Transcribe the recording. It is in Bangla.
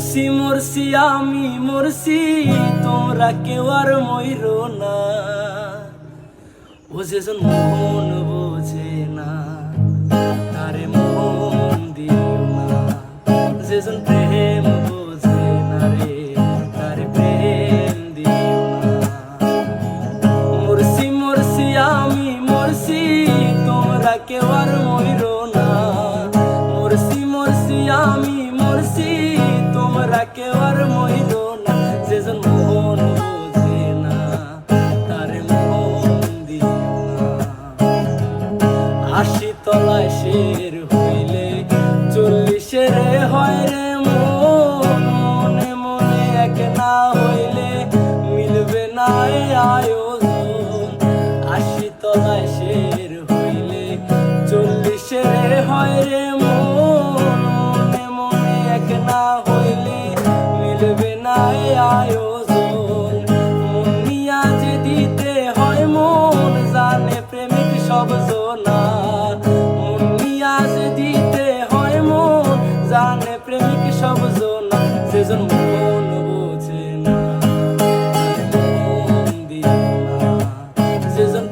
মরছি মরছি আমি মরছি, তোমরা কেউ আর মইরো না। ও যেজন মন বোঝে না, তারে মন দিও না। যেজন প্রেম বোঝে না রে, তারে প্রেম দিও না। মরছি মরছি আমি মরছি, তোমরা কেউ আর মইরো না। মরছি মরছি আমি মরছি, তোমরা কেউ আর মইরো না। যেজন মন বোঝে না, তারে মন দিও না। ৮০ তলায় শের হইলে ৪০ হয় রে মন। মনে মনে এক না হইলে মিলবে না এ আয়োজন। ৮০ তলায় শের হইলে ৪০ হয় রে মন। মনে মনে এক না হইলে মিলবে না এ আয়োজন। মন নিয়া যে দিতে হয় মন, জানে প্রেমিক সব জনা। মন নিয়া যে দিতে হয় মন, জানে প্রেমিক সব জনা। যেজন মন বোঝে না, মন দিও না। যেজন